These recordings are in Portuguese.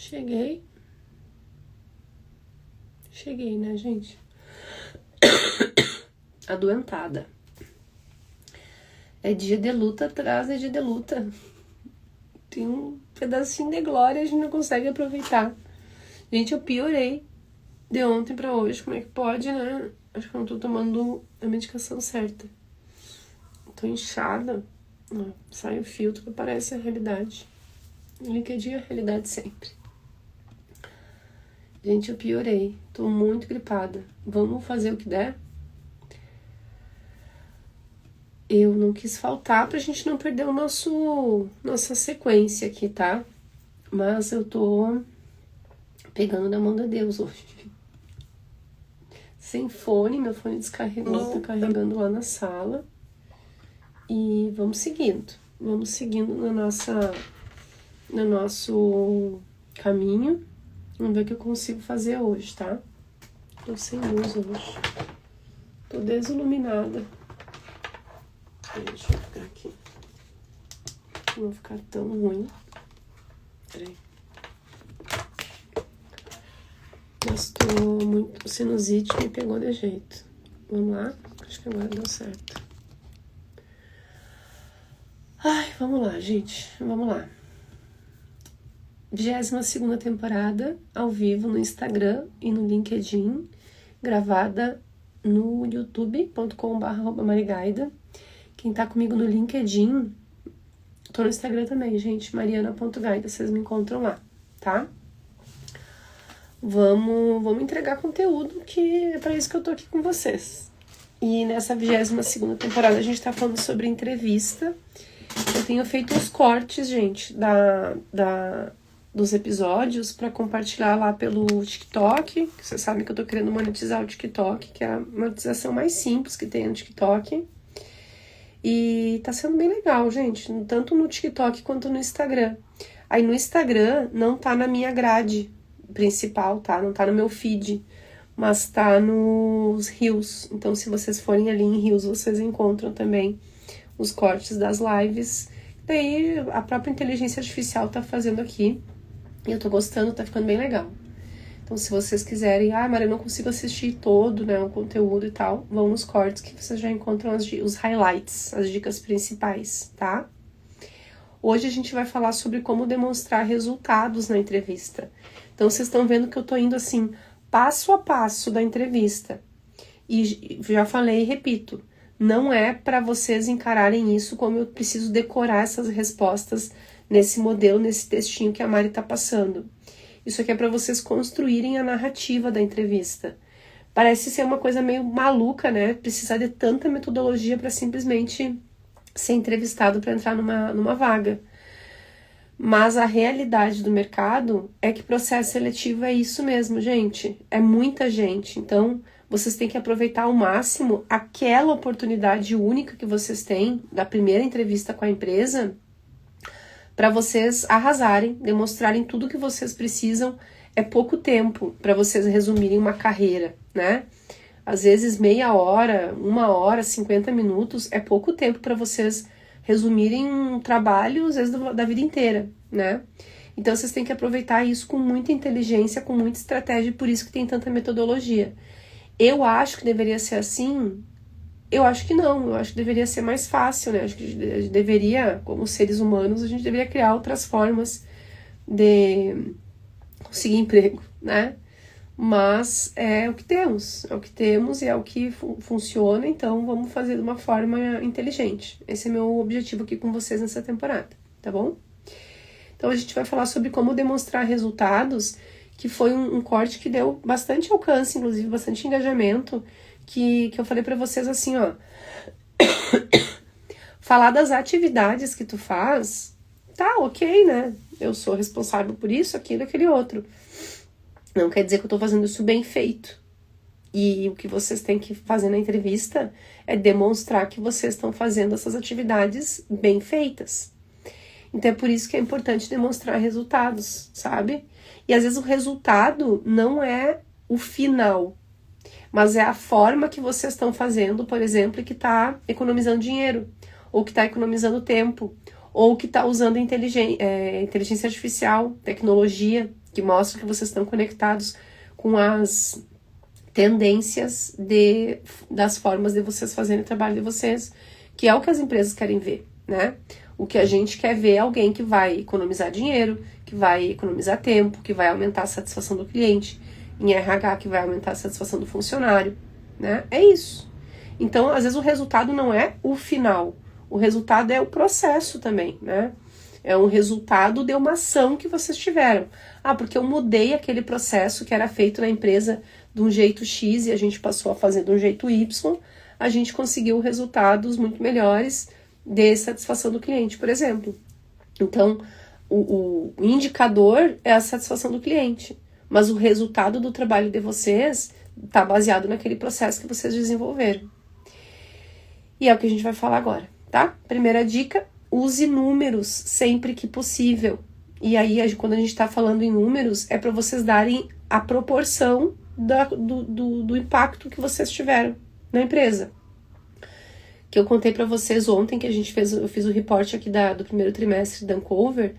Cheguei, né, gente? Adoentada. É dia de luta atrás, é dia de luta. Tem um pedacinho de glória, a gente não consegue aproveitar. Gente, eu piorei de ontem pra hoje. Como é que pode, né? Acho que eu não tô tomando a medicação certa. Tô inchada. Ó, sai o filtro, aparece a realidade. LinkedIn é a realidade sempre. Gente, eu piorei. Tô muito gripada. Vamos fazer o que der? Eu não quis faltar pra gente não perder nossa sequência aqui, tá? Mas eu tô pegando na mão de Deus hoje. Sem fone, meu fone descarregou, tá carregando lá na sala. E vamos seguindo no nosso caminho. Vamos ver o que eu consigo fazer hoje, tá? Tô sem luz hoje. Tô desiluminada. Deixa eu ficar aqui. Não vai ficar tão ruim. Peraí. Mas tô muito... Sinusite me pegou de jeito. Vamos lá. Acho que agora deu certo. Ai, vamos lá, gente. Vamos lá. 22ª temporada, ao vivo no Instagram e no LinkedIn. Gravada no youtube.com/marigaida. Quem tá comigo no LinkedIn, tô no Instagram também, gente, mariana.gaida, vocês me encontram lá, tá? Vamos entregar conteúdo, que é pra isso que eu tô aqui com vocês. E nessa 22ª temporada a gente tá falando sobre entrevista. Eu tenho feito uns cortes, gente, dos episódios pra compartilhar lá pelo TikTok, que vocês sabem que eu tô querendo monetizar o TikTok, que é a monetização mais simples que tem no TikTok. E tá sendo bem legal, gente, tanto no TikTok quanto no Instagram. Aí no Instagram não tá na minha grade principal, tá? Não tá no meu feed, mas tá nos Reels. Então se vocês forem ali em Reels, vocês encontram também os cortes das lives. Daí a própria inteligência artificial tá fazendo aqui. E eu tô gostando, tá ficando bem legal. Então se vocês quiserem, Maria, eu não consigo assistir todo, né, o conteúdo e tal, vão nos cortes que vocês já encontram os highlights, as dicas principais, tá? Hoje a gente vai falar sobre como demonstrar resultados na entrevista. Então vocês estão vendo que eu tô indo assim, passo a passo da entrevista. E já falei e repito, não é para vocês encararem isso como eu preciso decorar essas respostas nesse modelo, nesse textinho que a Mari tá passando. Isso aqui é para vocês construírem a narrativa da entrevista. Parece ser uma coisa meio maluca, né? Precisar de tanta metodologia para simplesmente ser entrevistado para entrar numa vaga. Mas a realidade do mercado é que processo seletivo é isso mesmo, gente. É muita gente. Então, vocês têm que aproveitar ao máximo aquela oportunidade única que vocês têm da primeira entrevista com a empresa para vocês arrasarem, demonstrarem tudo que vocês precisam. É pouco tempo para vocês resumirem uma carreira, né? Às vezes meia hora, 1 hora, 50 minutos é pouco tempo para vocês resumirem um trabalho, às vezes da vida inteira, né? Então vocês têm que aproveitar isso com muita inteligência, com muita estratégia, e por isso que tem tanta metodologia. Eu acho que deveria ser assim? Eu acho que não, eu acho que deveria ser mais fácil, né? Acho que a gente deveria, como seres humanos, a gente deveria criar outras formas de conseguir emprego, né? Mas é o que temos e é o que funciona, então vamos fazer de uma forma inteligente. Esse é meu objetivo aqui com vocês nessa temporada, tá bom? Então a gente vai falar sobre como demonstrar resultados, que foi um corte que deu bastante alcance, inclusive bastante engajamento, que eu falei pra vocês assim, ó. Falar das atividades que tu faz, tá, ok, né? Eu sou responsável por isso, aquilo, aquele outro. Não quer dizer que eu tô fazendo isso bem feito. E o que vocês têm que fazer na entrevista é demonstrar que vocês estão fazendo essas atividades bem feitas. Então é por isso que é importante demonstrar resultados, sabe? E às vezes o resultado não é o final, mas é a forma que vocês estão fazendo, por exemplo, que está economizando dinheiro, ou que está economizando tempo, ou que está usando inteligência artificial, tecnologia, que mostra que vocês estão conectados com as tendências das formas de vocês fazerem o trabalho de vocês, que é o que as empresas querem ver, né? O que a gente quer ver é alguém que vai economizar dinheiro, que vai economizar tempo, que vai aumentar a satisfação do cliente, em RH que vai aumentar a satisfação do funcionário, né? É isso. Então, às vezes o resultado não é o final, o resultado é o processo também, né? É um resultado de uma ação que vocês tiveram. Ah, porque eu mudei aquele processo que era feito na empresa de um jeito X e a gente passou a fazer de um jeito Y, a gente conseguiu resultados muito melhores de satisfação do cliente, por exemplo. Então, o indicador é a satisfação do cliente, mas o resultado do trabalho de vocês está baseado naquele processo que vocês desenvolveram. E é o que a gente vai falar agora, tá? Primeira dica, use números sempre que possível. E aí, quando a gente está falando em números, é para vocês darem a proporção do impacto que vocês tiveram na empresa. Que eu contei para vocês ontem, que eu fiz o report aqui do primeiro trimestre da Uncover.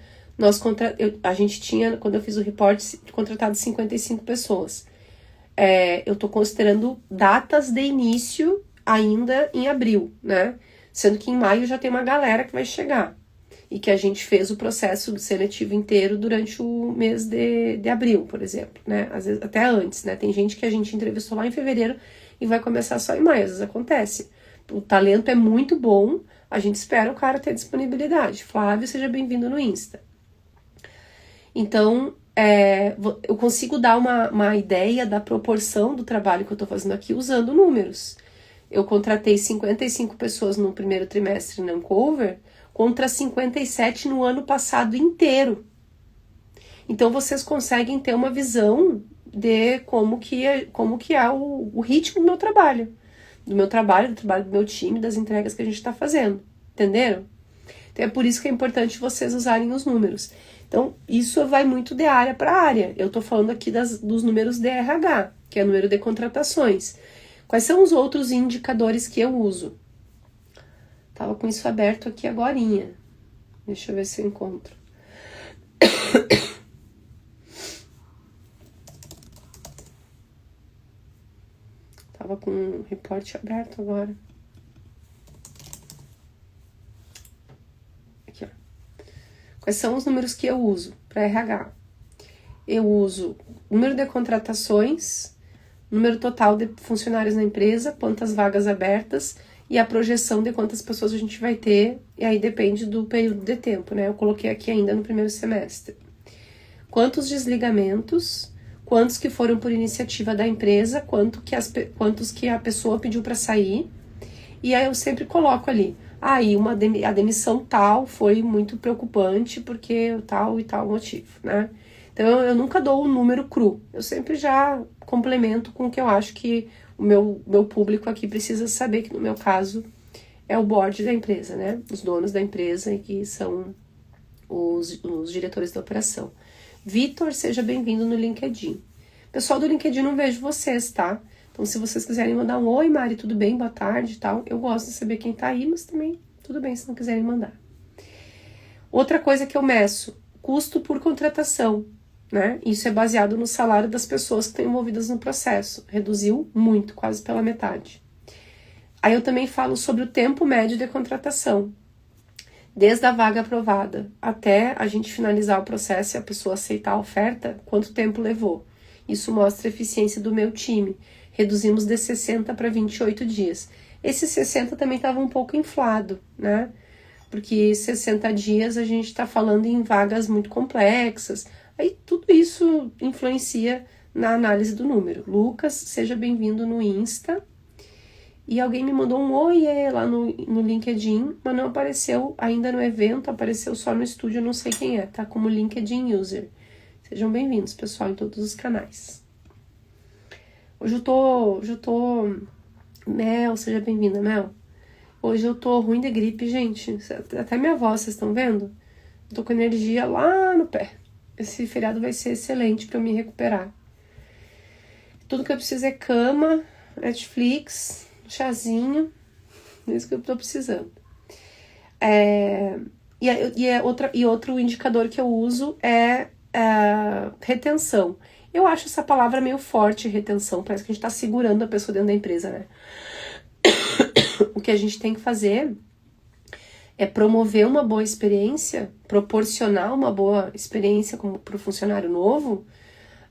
A gente tinha, quando eu fiz o report, contratado 55 pessoas. Eu tô considerando datas de início ainda em abril, né? Sendo que em maio já tem uma galera que vai chegar. E que a gente fez o processo seletivo inteiro durante o mês de abril, por exemplo, né? Às vezes até antes, né? Tem gente que a gente entrevistou lá em fevereiro e vai começar só em maio, às vezes acontece. O talento é muito bom, a gente espera o cara ter disponibilidade. Flávio, seja bem-vindo no Insta. Então, eu consigo dar uma ideia da proporção do trabalho que eu tô fazendo aqui usando números. Eu contratei 55 pessoas no primeiro trimestre na Uncover, contra 57 no ano passado inteiro. Então, vocês conseguem ter uma visão de como que é o ritmo do meu trabalho. Do trabalho do meu time, das entregas que a gente está fazendo. Entenderam? Então, é por isso que é importante vocês usarem os números. Então, isso vai muito de área para área. Eu estou falando aqui dos números de RH, que é o número de contratações. Quais são os outros indicadores que eu uso? Tava com isso aberto aqui agorinha. Deixa eu ver se eu encontro. Tava com um report aberto agora. Aqui, ó. Quais são os números que eu uso para RH? Eu uso número de contratações, número total de funcionários na empresa, quantas vagas abertas e a projeção de quantas pessoas a gente vai ter, e aí depende do período de tempo, né? Eu coloquei aqui ainda no primeiro semestre. Quantos desligamentos, quantos que foram por iniciativa da empresa, quantos que a pessoa pediu para sair, e aí eu sempre coloco ali, aí a demissão tal foi muito preocupante porque tal e tal motivo, né? Então eu nunca dou o número cru, eu sempre já complemento com o que eu acho que o meu público aqui precisa saber, que no meu caso é o board da empresa, né? Os donos da empresa, que são os diretores da operação. Vitor, seja bem-vindo no LinkedIn. Pessoal do LinkedIn, não vejo vocês, tá? Então, se vocês quiserem mandar um oi, Mari, tudo bem? Boa tarde e tal. Eu gosto de saber quem tá aí, mas também tudo bem se não quiserem mandar. Outra coisa que eu meço, custo por contratação, né? Isso é baseado no salário das pessoas que estão envolvidas no processo. Reduziu muito, quase pela metade. Aí eu também falo sobre o tempo médio de contratação. Desde a vaga aprovada até a gente finalizar o processo e a pessoa aceitar a oferta, quanto tempo levou. Isso mostra a eficiência do meu time. Reduzimos de 60 para 28 dias. Esse 60 também estava um pouco inflado, né? Porque 60 dias a gente está falando em vagas muito complexas. Aí tudo isso influencia na análise do número. Lucas, seja bem-vindo no Insta. E alguém me mandou um oiê lá no LinkedIn, mas não apareceu ainda no evento, apareceu só no estúdio, eu não sei quem é, tá como LinkedIn User. Sejam bem-vindos, pessoal, em todos os canais. Hoje eu tô... Mel, seja bem-vinda, Mel. Hoje eu tô ruim de gripe, gente. Até minha voz, vocês estão vendo? Eu tô com energia lá no pé. Esse feriado vai ser excelente pra eu me recuperar. Tudo que eu preciso é cama, Netflix, chazinho. É isso que eu tô precisando. Outro indicador que eu uso é retenção. Eu acho essa palavra meio forte, retenção. Parece que a gente tá segurando a pessoa dentro da empresa, né? O que a gente tem que fazer é promover uma boa experiência, proporcionar uma boa experiência para o funcionário novo,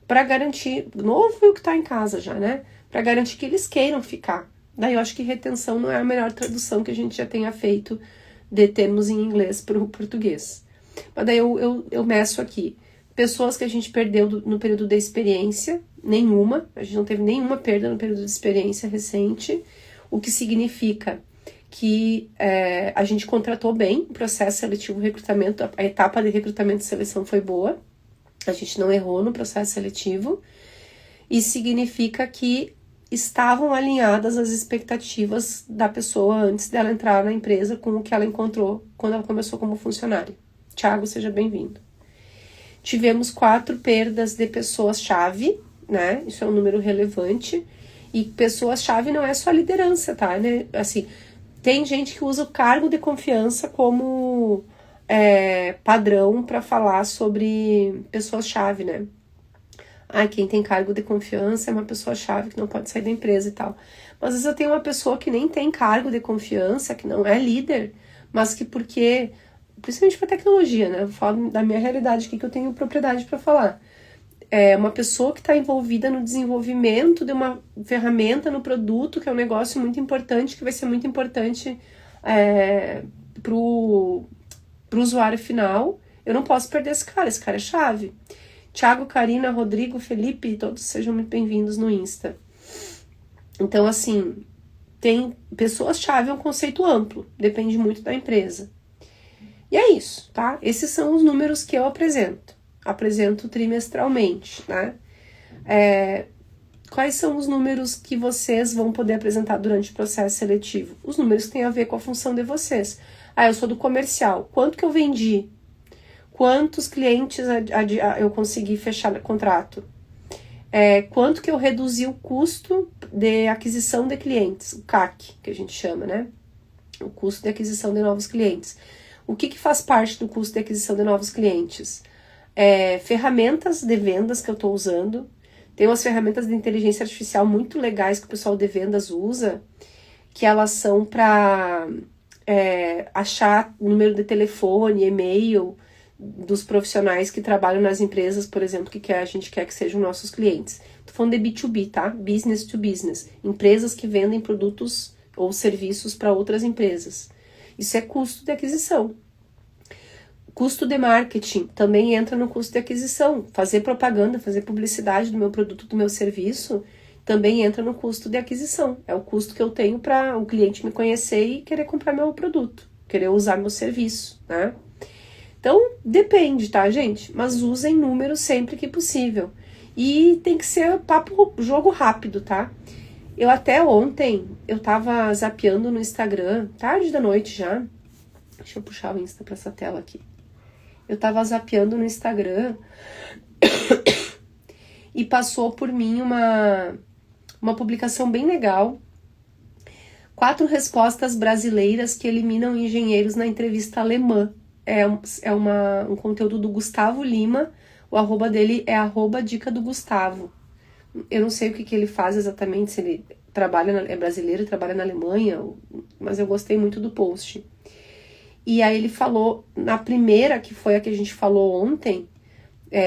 para garantir, novo e o que está em casa já, né? Para garantir que eles queiram ficar. Daí eu acho que retenção não é a melhor tradução que a gente já tenha feito de termos em inglês para o português. Mas daí eu meço aqui. Pessoas que a gente perdeu no período da experiência, nenhuma, a gente não teve nenhuma perda no período de experiência recente, o que significa que a gente contratou bem o processo seletivo recrutamento, a etapa de recrutamento e seleção foi boa, a gente não errou no processo seletivo, e significa que estavam alinhadas as expectativas da pessoa antes dela entrar na empresa com o que ela encontrou quando ela começou como funcionária. Thiago, seja bem-vindo. Tivemos 4 perdas de pessoas-chave, né? Isso é um número relevante. E pessoas-chave não é só liderança, tá? Né? Assim, tem gente que usa o cargo de confiança como padrão para falar sobre pessoas-chave, né? Quem tem cargo de confiança é uma pessoa-chave que não pode sair da empresa e tal. Mas às vezes eu tenho uma pessoa que nem tem cargo de confiança, que não é líder, mas que principalmente para tecnologia, né? Eu falo da minha realidade aqui que eu tenho propriedade para falar. É uma pessoa que está envolvida no desenvolvimento de uma ferramenta no produto, que é um negócio muito importante, que vai ser muito importante pro usuário final. Eu não posso perder esse cara é chave. Thiago, Karina, Rodrigo, Felipe, todos sejam muito bem-vindos no Insta. Então, assim, tem pessoas-chave, é um conceito amplo, depende muito da empresa. E é isso, tá? Esses são os números que eu apresento trimestralmente, né? Quais são os números que vocês vão poder apresentar durante o processo seletivo? Os números que têm a ver com a função de vocês. Eu sou do comercial, quanto que eu vendi? Quantos clientes eu consegui fechar contrato? Quanto que eu reduzi o custo de aquisição de clientes? O CAC, que a gente chama, né? O custo de aquisição de novos clientes. O que faz parte do custo de aquisição de novos clientes? Ferramentas de vendas que eu estou usando. Tem umas ferramentas de inteligência artificial muito legais que o pessoal de vendas usa, que elas são para achar número de telefone, e-mail dos profissionais que trabalham nas empresas, por exemplo, que a gente quer que sejam nossos clientes. Tô falando de B2B, tá? Business to business. Empresas que vendem produtos ou serviços para outras empresas. Isso é custo de aquisição. Custo de marketing também entra no custo de aquisição. Fazer propaganda, fazer publicidade do meu produto, do meu serviço, também entra no custo de aquisição. É o custo que eu tenho para o cliente me conhecer e querer comprar meu produto, querer usar meu serviço, né? Então, depende, tá, gente? Mas usem números sempre que possível. E tem que ser jogo rápido, tá? Eu até ontem, eu tava zapeando no Instagram, tarde da noite já. Deixa eu puxar o Insta pra essa tela aqui. Eu tava zapeando no Instagram e passou por mim uma publicação bem legal. 4 respostas brasileiras que eliminam engenheiros na entrevista alemã. É um conteúdo do Gustavo Lima, o arroba dele é @dica do Gustavo. Eu não sei o que ele faz exatamente, se ele é brasileiro e trabalha na Alemanha, mas eu gostei muito do post. E aí ele falou, na primeira, que foi a que a gente falou ontem,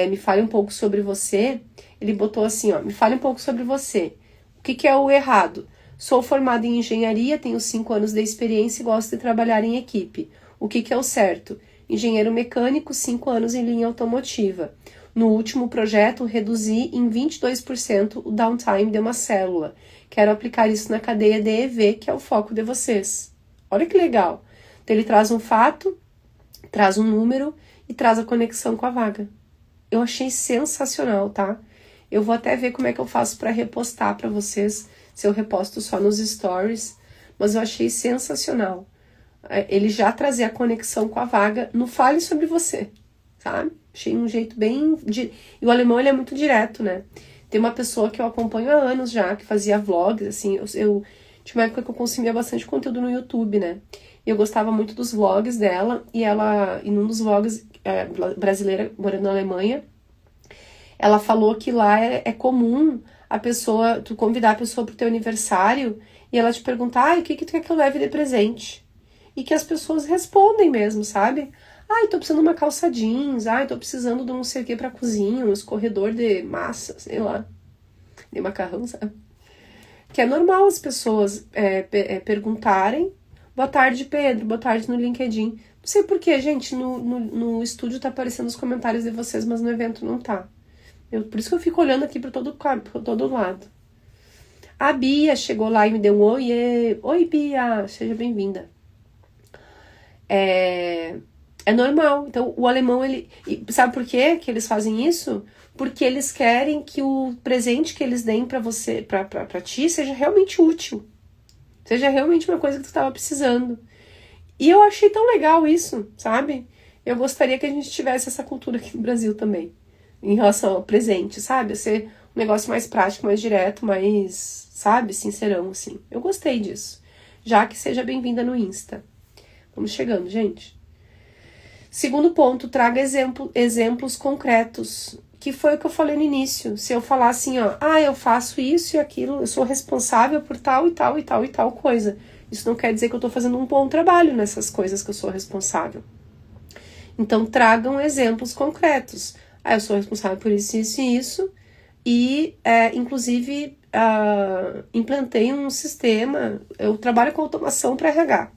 me fale um pouco sobre você, ele botou assim, me fale um pouco sobre você. O que é o errado? Sou formado em engenharia, tenho 5 anos de experiência e gosto de trabalhar em equipe. O que é o certo? Engenheiro mecânico, 5 anos em linha automotiva. No último projeto, reduzi em 22% o downtime de uma célula. Quero aplicar isso na cadeia de EV, que é o foco de vocês. Olha que legal. Então, ele traz um fato, traz um número e traz a conexão com a vaga. Eu achei sensacional, tá? Eu vou até ver como é que eu faço para repostar para vocês, se eu reposto só nos stories, mas eu achei sensacional. Ele já trazer a conexão com a vaga no Fale Sobre Você, sabe? Achei um jeito bem... E o alemão, ele é muito direto, né? Tem uma pessoa que eu acompanho há anos já, que fazia vlogs, assim, tinha uma época que eu consumia bastante conteúdo no YouTube, né? E eu gostava muito dos vlogs dela, e num dos vlogs, brasileira, morando na Alemanha, Ela falou que lá é comum tu convidar a pessoa pro teu aniversário e ela te perguntar, o que tu quer que eu leve de presente? E que as pessoas respondem mesmo, sabe? Tô precisando de uma calça jeans, tô precisando de um não sei o que pra cozinha, um escorredor de massa, sei lá, de macarrão, sabe? Que é normal as pessoas perguntarem, boa tarde, Pedro, boa tarde no LinkedIn. Não sei porquê, gente, no estúdio tá aparecendo os comentários de vocês, mas no evento não tá. Por isso que eu fico olhando aqui pra todo lado. A Bia chegou lá e me deu um oiê. Oi, Bia, seja bem-vinda. É normal. Então, o alemão, sabe por quê que eles fazem isso? Porque eles querem que o presente que eles deem pra você, pra ti, seja realmente útil. Seja realmente uma coisa que tu estava precisando. E eu achei tão legal isso, sabe? Eu gostaria que a gente tivesse essa cultura aqui no Brasil também. Em relação ao presente, sabe? Ser um negócio mais prático, mais direto, mais, sabe? Sincerão, assim. Eu gostei disso. Já que seja bem-vinda no Insta. Vamos chegando, gente. Segundo ponto, traga exemplos concretos. Que foi o que eu falei no início. Se eu falar assim, eu faço isso e aquilo, eu sou responsável por tal e tal e tal e tal coisa. Isso não quer dizer que eu tô fazendo um bom trabalho nessas coisas que eu sou responsável. Então, tragam exemplos concretos. Eu sou responsável por isso, isso e isso. E, inclusive, implantei um sistema. Eu trabalho com automação para RH.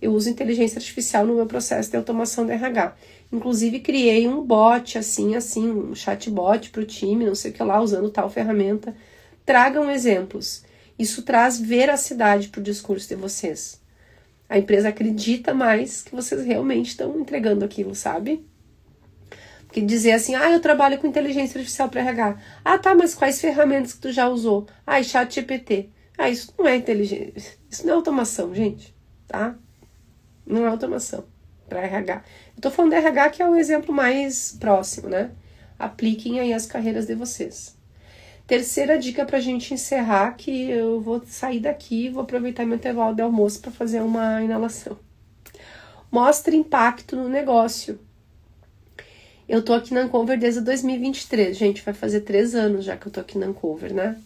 Eu uso inteligência artificial no meu processo de automação de RH. Inclusive, criei um bot, assim, um chatbot para o time, não sei o que lá, usando tal ferramenta. Tragam exemplos. Isso traz veracidade para o discurso de vocês. A empresa acredita mais que vocês realmente estão entregando aquilo, sabe? Porque dizer assim, eu trabalho com inteligência artificial para RH. Tá, mas quais ferramentas que tu já usou? ChatGPT. Isso não é inteligência, isso não é automação, gente, tá? Não é automação para RH. Eu tô falando de RH que é o exemplo mais próximo, né? Apliquem aí as carreiras de vocês. Terceira dica pra gente encerrar, que eu vou sair daqui e vou aproveitar meu intervalo de almoço para fazer uma inalação. Mostre impacto no negócio. Eu tô aqui na Ancover desde 2023, gente, vai fazer 3 anos já que eu tô aqui na Ancover, né?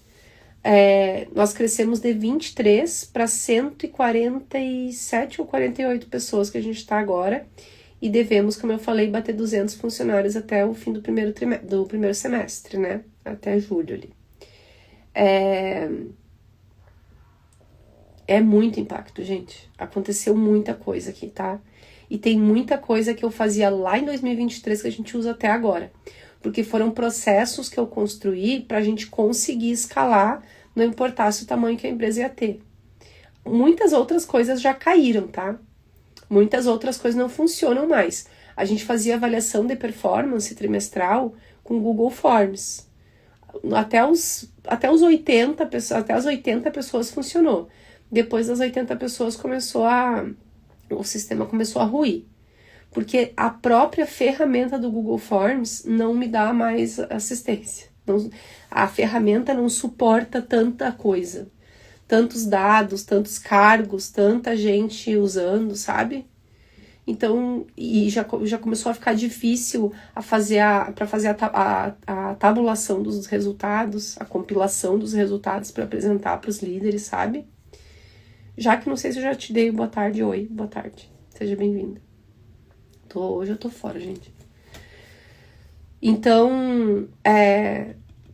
Nós crescemos de 23 para 147 ou 48 pessoas que a gente está agora e devemos, como eu falei, bater 200 funcionários até o fim do primeiro semestre, né? Até julho ali. É muito impacto, gente. Aconteceu muita coisa aqui, tá? E tem muita coisa que eu fazia lá em 2023 que a gente usa até agora. Porque foram processos que eu construí para a gente conseguir escalar, não importasse o tamanho que a empresa ia ter. Muitas outras coisas já caíram, tá? Muitas outras coisas não funcionam mais. A gente fazia avaliação de performance trimestral com Google Forms. Até as 80 pessoas funcionou. Depois das 80 pessoas o sistema começou a ruir. Porque a própria ferramenta do Google Forms não me dá mais assistência. A ferramenta não suporta tanta coisa. Tantos dados, tantos cargos, tanta gente usando, sabe? Então, e já começou a ficar difícil para fazer a tabulação dos resultados, a compilação dos resultados para apresentar para os líderes, sabe? Já que não sei se eu já te dei boa tarde, oi, boa tarde. Seja bem-vinda. Hoje eu tô fora, gente. Então,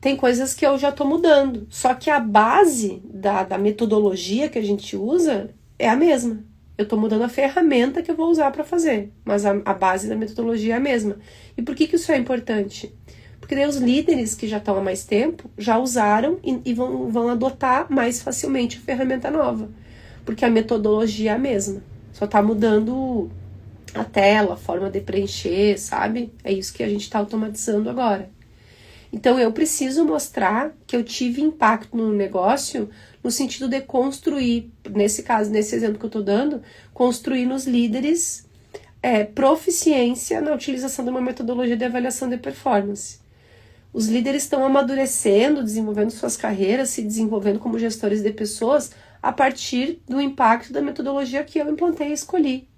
tem coisas que eu já tô mudando. Só que a base da metodologia que a gente usa é a mesma. Eu tô mudando a ferramenta que eu vou usar para fazer. Mas a base da metodologia é a mesma. E por que isso é importante? Porque daí os líderes que já estão há mais tempo já usaram e vão adotar mais facilmente a ferramenta nova. Porque a metodologia é a mesma. Só tá mudando a tela, a forma de preencher, sabe? É isso que a gente está automatizando agora. Então, eu preciso mostrar que eu tive impacto no negócio no sentido de construir, nesse caso, nesse exemplo que eu estou dando, construir nos líderes proficiência na utilização de uma metodologia de avaliação de performance. Os líderes estão amadurecendo, desenvolvendo suas carreiras, se desenvolvendo como gestores de pessoas a partir do impacto da metodologia que eu implantei e escolhi.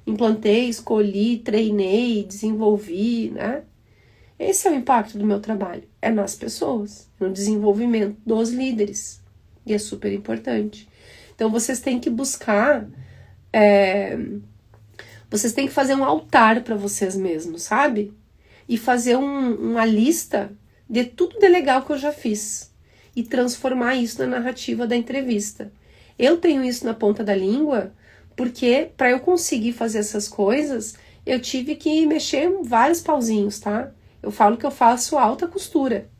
Implantei, escolhi, treinei, desenvolvi, né? Esse é o impacto do meu trabalho, é nas pessoas, no desenvolvimento dos líderes, e é super importante. Então vocês têm que buscar, vocês têm que fazer um altar para vocês mesmos, sabe? E fazer uma lista de tudo de legal que eu já fiz e transformar isso na narrativa da entrevista. Eu tenho isso na ponta da língua porque para eu conseguir fazer essas coisas, eu tive que mexer vários pauzinhos, tá? Eu falo que eu faço alta costura.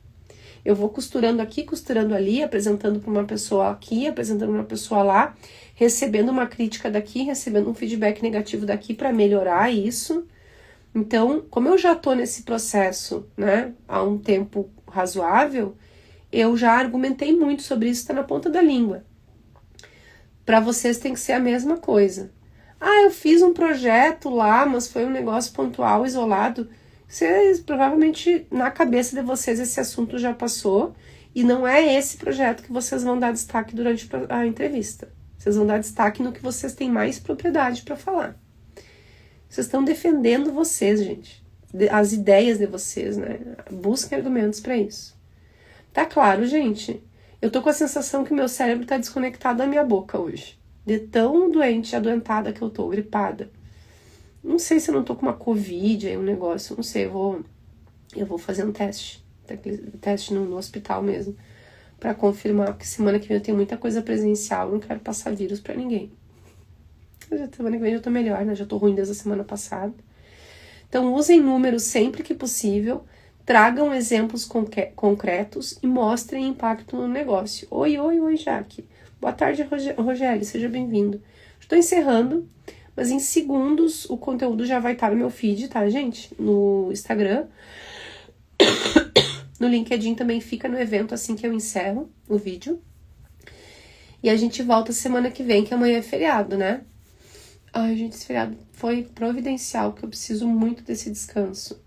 Eu vou costurando aqui, costurando ali, apresentando para uma pessoa aqui, apresentando para uma pessoa lá, recebendo uma crítica daqui, recebendo um feedback negativo daqui para melhorar isso. Então, como eu já tô nesse processo, né, há um tempo razoável, eu já argumentei muito sobre isso, tá na ponta da língua. Para vocês tem que ser a mesma coisa. Ah, eu fiz um projeto lá, mas foi um negócio pontual, isolado. Vocês, provavelmente, na cabeça de vocês, esse assunto já passou e não é esse projeto que vocês vão dar destaque durante a entrevista. Vocês vão dar destaque no que vocês têm mais propriedade para falar. Vocês estão defendendo vocês, gente. As ideias de vocês, né? Busquem argumentos para isso. Tá claro, gente? Eu tô com a sensação que meu cérebro tá desconectado da minha boca hoje. De tão doente, adoentada que eu tô, gripada. Não sei se eu não tô com uma covid aí, um negócio, não sei, eu vou fazer um teste no hospital mesmo, pra confirmar, porque semana que vem eu tenho muita coisa presencial, eu não quero passar vírus pra ninguém. Semana que vem eu tô melhor, né, já tô ruim desde a semana passada. Então usem números sempre que possível, tragam exemplos concretos e mostrem impacto no negócio. Oi, Jaque. Boa tarde, Rogério, seja bem-vindo. Estou encerrando. Mas em segundos o conteúdo já vai estar no meu feed, tá, gente? No Instagram. No LinkedIn também fica no evento assim que eu encerro o vídeo. E a gente volta semana que vem, que amanhã é feriado, né? Ai, gente, esse feriado foi providencial, porque eu preciso muito desse descanso.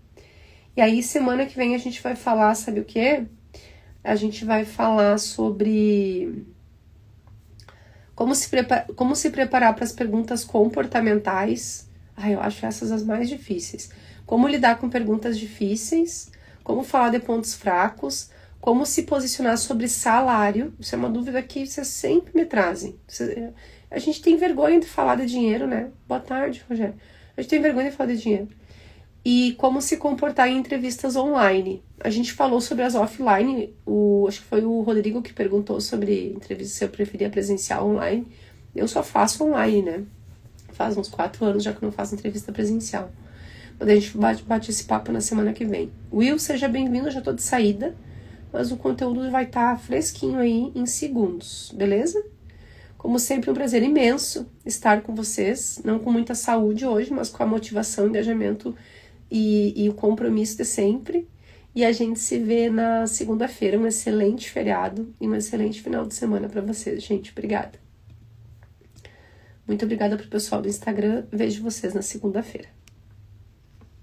E aí, semana que vem a gente vai falar, sabe o quê? A gente vai falar sobre como se preparar para as perguntas comportamentais. Eu acho essas as mais difíceis. Como lidar com perguntas difíceis, como falar de pontos fracos, como se posicionar sobre salário. Isso é uma dúvida que vocês sempre me trazem. A gente tem vergonha de falar de dinheiro, né? Boa tarde, Rogério. A gente tem vergonha de falar de dinheiro. E como se comportar em entrevistas online. A gente falou sobre as offline, acho que foi o Rodrigo que perguntou sobre entrevistas, se eu preferia presencial ou online. Eu só faço online, né? Faz uns 4 anos já que eu não faço entrevista presencial. Mas a gente bate esse papo na semana que vem. Will, seja bem-vindo, eu já tô de saída, mas o conteúdo vai estar fresquinho aí em segundos, beleza? Como sempre, um prazer imenso estar com vocês, não com muita saúde hoje, mas com a motivação, engajamento e o compromisso de sempre. E a gente se vê na segunda-feira, um excelente feriado e um excelente final de semana para vocês, gente. Obrigada. Muito obrigada pro pessoal do Instagram. Vejo vocês na segunda-feira.